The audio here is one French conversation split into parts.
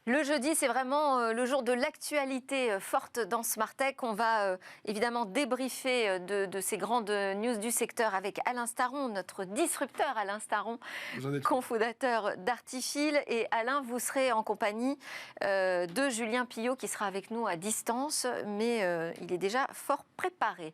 Le jeudi, c'est vraiment le jour de l'actualité forte dans Smartech. On va évidemment débriefer de ces grandes news du secteur avec Alain Staron, notre disrupteur Alain Staron, cofondateur d'Artifil. Et Alain, vous serez en compagnie de Julien Pillot qui sera avec nous à distance, mais il est déjà fort préparé.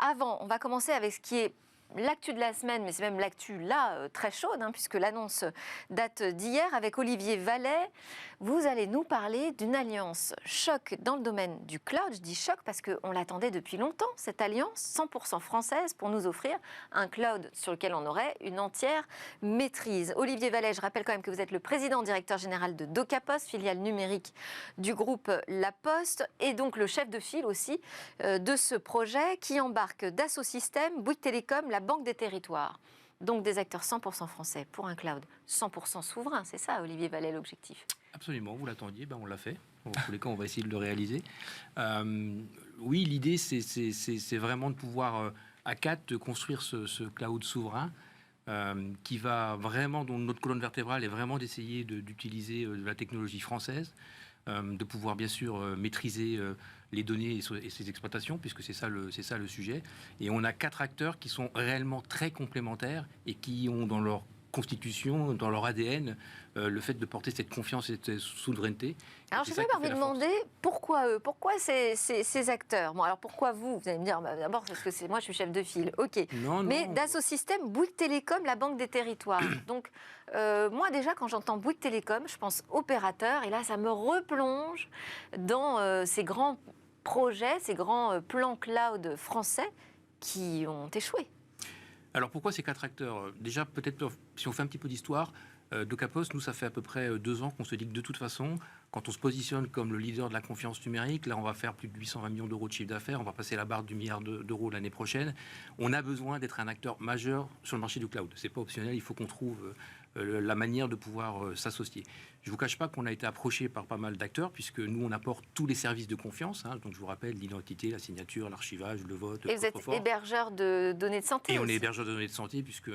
Avant, on va commencer avec ce qui est l'actu de la semaine, mais c'est même l'actu là très chaude, puisque l'annonce date d'hier avec Olivier Vallet. Vous allez nous parler d'une alliance choc dans le domaine du cloud. Je dis choc parce qu'on l'attendait depuis longtemps, cette alliance 100% française pour nous offrir un cloud sur lequel on aurait une entière maîtrise. Olivier Vallet, je rappelle quand même que vous êtes le président directeur général de DocaPost, filiale numérique du groupe La Poste, et donc le chef de file aussi de ce projet qui embarque Dassault Systèmes, Bouygues Télécom, la Banque des Territoires. Donc des acteurs 100% français pour un cloud 100% souverain, c'est ça Olivier Vallet l'objectif? Absolument, vous l'attendiez, on l'a fait. En tous les cas, on va essayer de le réaliser. Oui, l'idée, c'est vraiment de pouvoir, à 4, construire ce cloud souverain qui va vraiment, dont notre colonne vertébrale est vraiment d'essayer d'utiliser de la technologie française, de pouvoir bien sûr maîtriser les données et ses exploitations, puisque c'est ça le sujet. Et on a 4 acteurs qui sont réellement très complémentaires et qui ont dans leur constitution, dans leur ADN, le fait de porter cette confiance et cette souveraineté. Alors, je n'ai pas envie de demander pourquoi eux, pourquoi ces acteurs. Bon, alors pourquoi vous? Vous allez me dire, d'abord parce que moi je suis chef de file, ok. Non, mais Dassault Systèmes, Bouygues Télécom, la Banque des Territoires. Donc, moi déjà, quand j'entends Bouygues Télécom, je pense opérateur, et là ça me replonge dans ces grands projets, ces grands plans cloud français qui ont échoué. Alors pourquoi ces 4 acteurs? Déjà, peut-être, si on fait un petit peu d'histoire, DocaPost, nous, ça fait à peu près 2 ans qu'on se dit que de toute façon, quand on se positionne comme le leader de la confiance numérique, là, on va faire plus de 820 millions d'euros de chiffre d'affaires, on va passer la barre du milliard d'euros l'année prochaine. On a besoin d'être un acteur majeur sur le marché du cloud. C'est pas optionnel, il faut qu'on trouve la manière de pouvoir s'associer. Je ne vous cache pas qu'on a été approché par pas mal d'acteurs, puisque nous, on apporte tous les services de confiance. Donc, je vous rappelle, l'identité, la signature, l'archivage, le vote. Et vous êtes hébergeur de données de santé. Et aussi. On est hébergeur de données de santé, puisque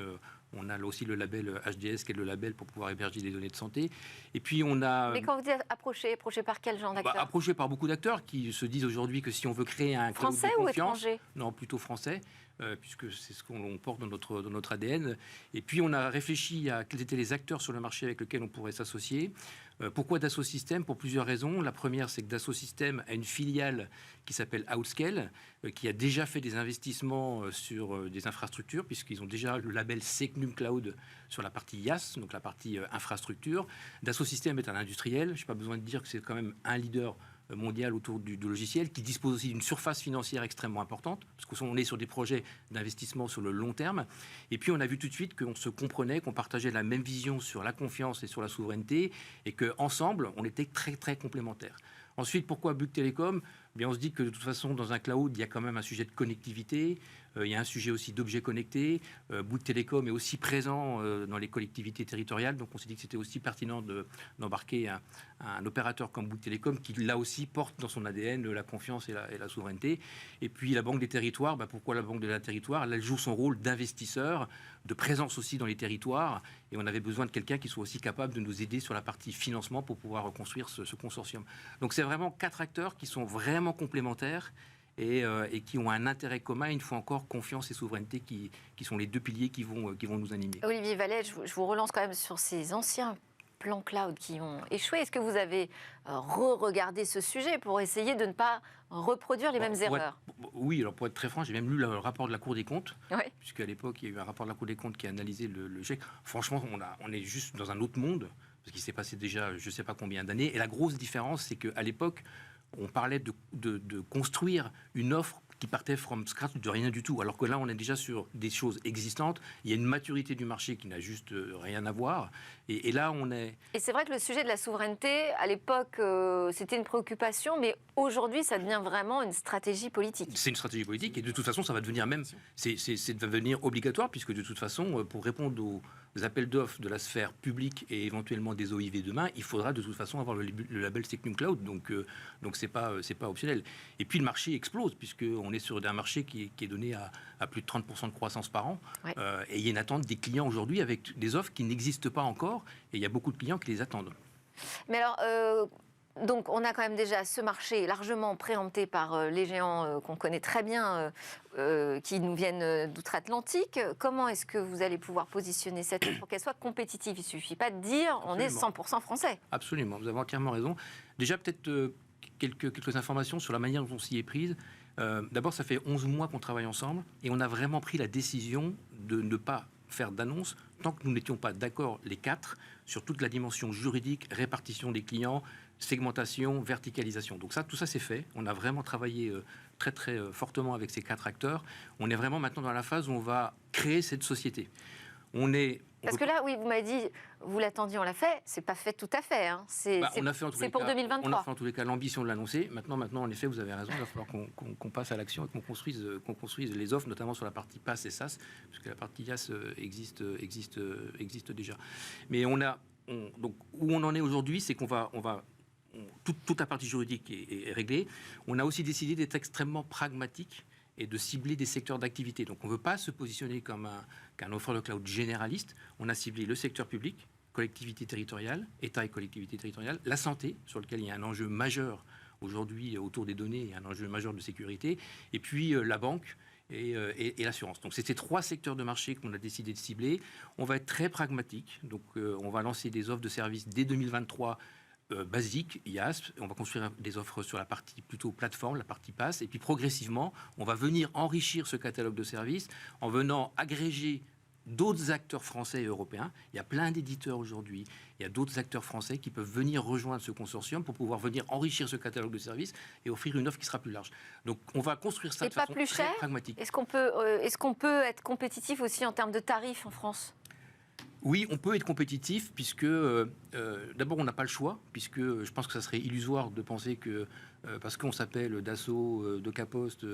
on a aussi le label HDS, qui est le label pour pouvoir héberger des données de santé. Et puis, on a... Mais quand vous dites approché par quel genre d'acteurs? Approché par beaucoup d'acteurs qui se disent aujourd'hui que si on veut créer un cloud français de ou confiance... étranger? Non, plutôt français. Puisque c'est ce qu'on porte dans notre ADN. Et puis, on a réfléchi à quels étaient les acteurs sur le marché avec lesquels on pourrait s'associer. Pourquoi Dassault Systèmes? Pour plusieurs raisons. La première, c'est que Dassault Systèmes a une filiale qui s'appelle Outscale, qui a déjà fait des investissements sur des infrastructures, puisqu'ils ont déjà le label Secnum Cloud sur la partie IaaS, donc la partie infrastructure. Dassault Systèmes est un industriel. Je n'ai pas besoin de dire que c'est quand même un leader mondial autour du logiciel, qui dispose aussi d'une surface financière extrêmement importante, parce qu'on est sur des projets d'investissement sur le long terme. Et puis, on a vu tout de suite qu'on se comprenait, qu'on partageait la même vision sur la confiance et sur la souveraineté, et qu'ensemble, on était très, très complémentaires. Ensuite, pourquoi Bouygues Télécom? On se dit que de toute façon, dans un cloud, il y a quand même un sujet de connectivité, il y a un sujet aussi d'objets connectés. Bouygues Télécom est aussi présent dans les collectivités territoriales, donc on s'est dit que c'était aussi pertinent d'embarquer un opérateur comme Bouygues Télécom qui, là aussi, porte dans son ADN la confiance et la souveraineté. Et puis, la Banque des Territoires, pourquoi la Banque des Territoires? Elle joue son rôle d'investisseur, de présence aussi dans les territoires, et on avait besoin de quelqu'un qui soit aussi capable de nous aider sur la partie financement pour pouvoir reconstruire ce consortium. Donc, c'est vraiment 4 acteurs qui sont vraiment complémentaires et qui ont un intérêt commun, une fois encore, confiance et souveraineté qui sont les 2 piliers qui vont nous animer. Olivier Vallet, je vous relance quand même sur ces anciens plans cloud qui ont échoué. Est-ce que vous avez re-regardé ce sujet pour essayer de ne pas reproduire les mêmes erreurs? Oui, alors pour être très franc, j'ai même lu le rapport de la Cour des comptes, oui. Puisqu'à l'époque, il y a eu un rapport de la Cour des comptes qui a analysé le GIEC. Franchement, on est juste dans un autre monde, parce qu'il s'est passé déjà je ne sais pas combien d'années. Et la grosse différence, c'est qu'à l'époque, on parlait de construire une offre qui partait from scratch de rien du tout, alors que là on est déjà sur des choses existantes, il y a une maturité du marché qui n'a juste rien à voir, et là on est... Et c'est vrai que le sujet de la souveraineté, à l'époque c'était une préoccupation, mais aujourd'hui ça devient vraiment une stratégie politique. C'est une stratégie politique, et de toute façon ça va devenir même, c'est devenir obligatoire, puisque de toute façon, pour répondre aux appels d'offres de la sphère publique et éventuellement des OIV demain, il faudra de toute façon avoir le label Secnum Cloud, donc c'est pas optionnel. Et puis le marché explose, puisqu'on est sur un marché qui est donné à plus de 30% de croissance par an, ouais. Et il y a une attente des clients aujourd'hui avec des offres qui n'existent pas encore, et il y a beaucoup de clients qui les attendent. Mais alors, donc on a quand même déjà ce marché largement préempté par les géants qu'on connaît très bien, qui nous viennent d'outre-Atlantique. Comment est-ce que vous allez pouvoir positionner cette offre pour qu'elle soit compétitive? Il ne suffit pas de dire on est 100% français. Absolument, vous avez entièrement raison. Déjà, peut-être quelques informations sur la manière dont on s'y est prise. D'abord, ça fait 11 mois qu'on travaille ensemble et on a vraiment pris la décision de ne pas faire d'annonce tant que nous n'étions pas d'accord, les quatre, sur toute la dimension juridique, répartition des clients, segmentation, verticalisation. Donc tout ça c'est fait. On a vraiment travaillé très très fortement avec ces quatre acteurs. On est vraiment maintenant dans la phase où on va créer cette société. Parce que là, oui, vous m'avez dit, vous l'attendiez, on l'a fait. C'est pas fait tout à fait. Hein. C'est pour 2023. On a fait en tous les cas l'ambition de l'annoncer. Maintenant, en effet, vous avez raison. Il va falloir qu'on passe à l'action et qu'on construise les offres, notamment sur la partie PaaS et SaaS, puisque la partie IaaS existe déjà. Mais donc où on en est aujourd'hui, c'est qu'on va toute la partie juridique est réglée. On a aussi décidé d'être extrêmement pragmatique et de cibler des secteurs d'activité. Donc on ne veut pas se positionner comme qu'un offreur de cloud généraliste. On a ciblé le secteur public, collectivité territoriale, État et collectivité territoriale, la santé, sur lequel il y a un enjeu majeur aujourd'hui autour des données, et un enjeu majeur de sécurité, et puis la banque et l'assurance. Donc c'est ces trois secteurs de marché qu'on a décidé de cibler. On va être très pragmatique. Donc on va lancer des offres de services dès 2023 basique, IaaS, on va construire des offres sur la partie plutôt plateforme, la partie PaaS, et puis progressivement, on va venir enrichir ce catalogue de services en venant agréger d'autres acteurs français et européens. Il y a plein d'éditeurs aujourd'hui, il y a d'autres acteurs français qui peuvent venir rejoindre ce consortium pour pouvoir venir enrichir ce catalogue de services et offrir une offre qui sera plus large. Donc on va construire ça de façon très pragmatique. Est-ce qu'on peut être compétitif aussi en termes de tarifs en France ? Oui, on peut être compétitif puisque d'abord on n'a pas le choix, puisque je pense que ça serait illusoire de penser que parce qu'on s'appelle Dassault, Decapost,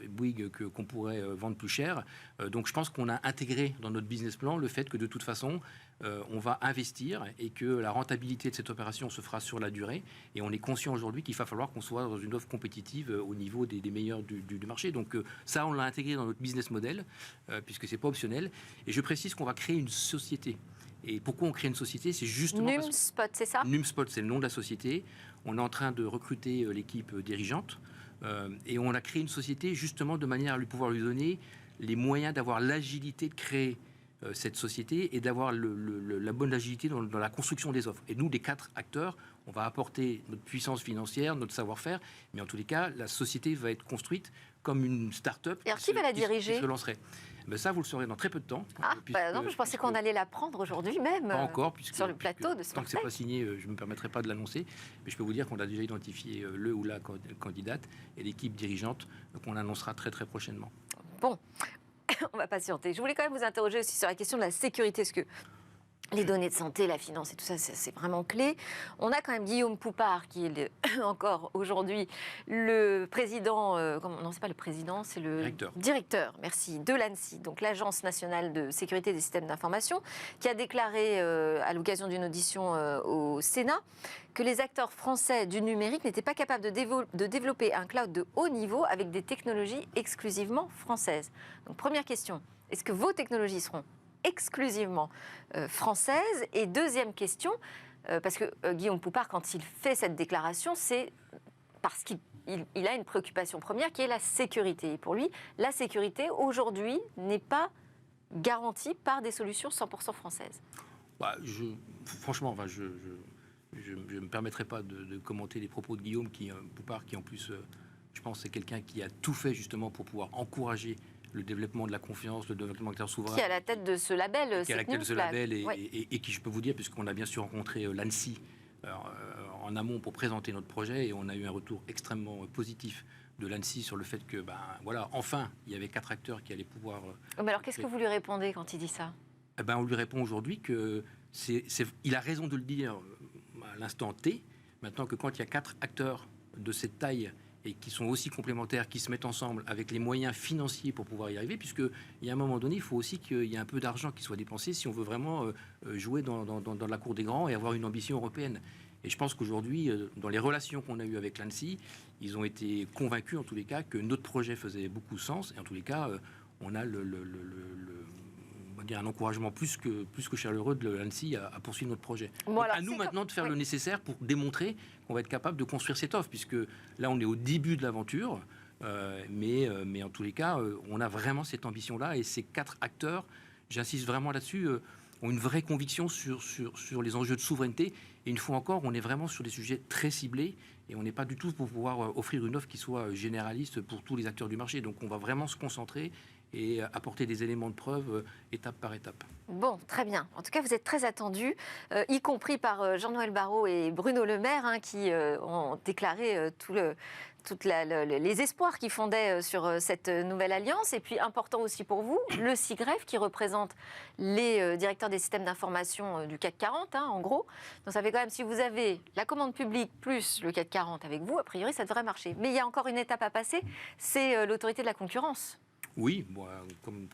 Bouygues, qu'on pourrait vendre plus cher. Donc je pense qu'on a intégré dans notre business plan le fait que de toute façon on va investir et que la rentabilité de cette opération se fera sur la durée. Et on est conscient aujourd'hui qu'il va falloir qu'on soit dans une offre compétitive au niveau des meilleurs du marché. Donc ça, on l'a intégré dans notre business model puisque c'est pas optionnel. Et je précise qu'on va créer une société. Et pourquoi on crée une société? C'est justement Numspot, c'est ça? Numspot, c'est le nom de la société. On est en train de recruter l'équipe dirigeante et on a créé une société justement de manière à pouvoir lui donner les moyens d'avoir l'agilité de créer cette société et d'avoir la bonne agilité dans la construction des offres. Et nous, les quatre acteurs, on va apporter notre puissance financière, notre savoir-faire, mais en tous les cas, la société va être construite comme une start-up. Et alors, qui va la diriger? Qui se lancerait. Ben ça, vous le saurez dans très peu de temps. Ah, non, je pensais qu'on allait la prendre aujourd'hui même. Pas encore, sur le plateau de Smartech. Tant que c'est pas signé, je ne me permettrai pas de l'annoncer. Mais je peux vous dire qu'on a déjà identifié le ou la candidate et l'équipe dirigeante qu'on annoncera très très prochainement. Bon, on va patienter. Je voulais quand même vous interroger aussi sur la question de la sécurité, parce que les données de santé, la finance et tout ça, c'est vraiment clé. On a quand même Guillaume Poupard, qui est encore aujourd'hui le président, non, c'est pas le président, c'est le directeur, merci, de l'ANSSI, donc l'Agence nationale de sécurité des systèmes d'information, qui a déclaré à l'occasion d'une audition au Sénat que les acteurs français du numérique n'étaient pas capables de développer un cloud de haut niveau avec des technologies exclusivement françaises. Donc première question, est-ce que vos technologies seront exclusivement française? Et deuxième question, parce que Guillaume Poupard, quand il fait cette déclaration, c'est parce qu'il a une préoccupation première qui est la sécurité. Et pour lui, la sécurité, aujourd'hui, n'est pas garantie par des solutions 100% françaises. Franchement, je ne me permettrai pas de commenter les propos de Guillaume Poupard, qui en plus, je pense, c'est quelqu'un qui a tout fait justement pour pouvoir encourager le développement de la confiance, le développement d'acteurs souverains. Qui est à la tête de ce label. Qui est à la tête de ce label et qui, je peux vous dire, puisqu'on a bien sûr rencontré l'ANSSI en amont pour présenter notre projet, et on a eu un retour extrêmement positif de l'ANSSI sur le fait que, enfin, il y avait 4 acteurs qui allaient pouvoir... Mais alors, qu'est-ce que vous lui répondez quand il dit ça? On lui répond aujourd'hui que il a raison de le dire à l'instant T, maintenant que quand il y a 4 acteurs de cette taille et qui sont aussi complémentaires, qui se mettent ensemble avec les moyens financiers pour pouvoir y arriver, puisqu'il y a un moment donné, il faut aussi qu'il y ait un peu d'argent qui soit dépensé si on veut vraiment jouer dans la cour des grands et avoir une ambition européenne. Et je pense qu'aujourd'hui, dans les relations qu'on a eues avec l'ANSSI, ils ont été convaincus, en tous les cas, que notre projet faisait beaucoup de sens. Et en tous les cas, on a bien, un encouragement plus que chaleureux de l'ANSSI à poursuivre notre projet. Bon, Donc, alors, à nous c'est maintenant de faire oui. le nécessaire pour démontrer qu'on va être capable de construire cette offre, puisque là, on est au début de l'aventure. Mais en tous les cas, on a vraiment cette ambition-là. Et ces 4 acteurs, j'insiste vraiment là-dessus, ont une vraie conviction sur les enjeux de souveraineté. Et une fois encore, on est vraiment sur des sujets très ciblés. Et on n'est pas du tout pour pouvoir offrir une offre qui soit généraliste pour tous les acteurs du marché. Donc on va vraiment se concentrer et apporter des éléments de preuve étape par étape. Bon, très bien. En tout cas, vous êtes très attendus, y compris par Jean-Noël Barrot et Bruno Le Maire, qui ont déclaré les espoirs qu'ils fondaient sur cette nouvelle alliance. Et puis, important aussi pour vous, le SIGREF, qui représente les directeurs des systèmes d'information du CAC 40, en gros. Donc, ça fait quand même, si vous avez la commande publique plus le CAC 40 avec vous, a priori, ça devrait marcher. Mais il y a encore une étape à passer, c'est l'autorité de la concurrence. Oui, bon,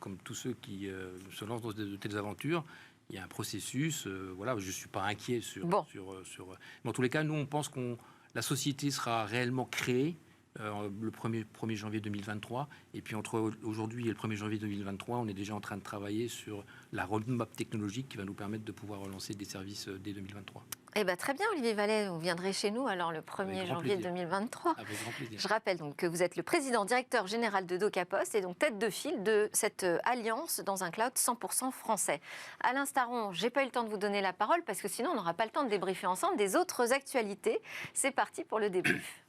comme tous ceux qui se lancent dans de telles aventures, il y a un processus. Voilà, je ne suis pas inquiet sur. Mais en tous les cas, nous, on pense que la société sera réellement créée le 1er janvier 2023. Et puis, entre aujourd'hui et le 1er janvier 2023, on est déjà en train de travailler sur la roadmap technologique qui va nous permettre de pouvoir relancer des services dès 2023. Eh bien, très bien, Olivier Vallet, vous viendrez chez nous alors le 1er janvier 2023. Avec grand plaisir. Je rappelle donc que vous êtes le président directeur général de DocaPost et donc tête de file de cette alliance dans un cloud 100% français. Alain Staron, j'ai pas eu le temps de vous donner la parole parce que sinon on n'aura pas le temps de débriefer ensemble des autres actualités. C'est parti pour le débrief.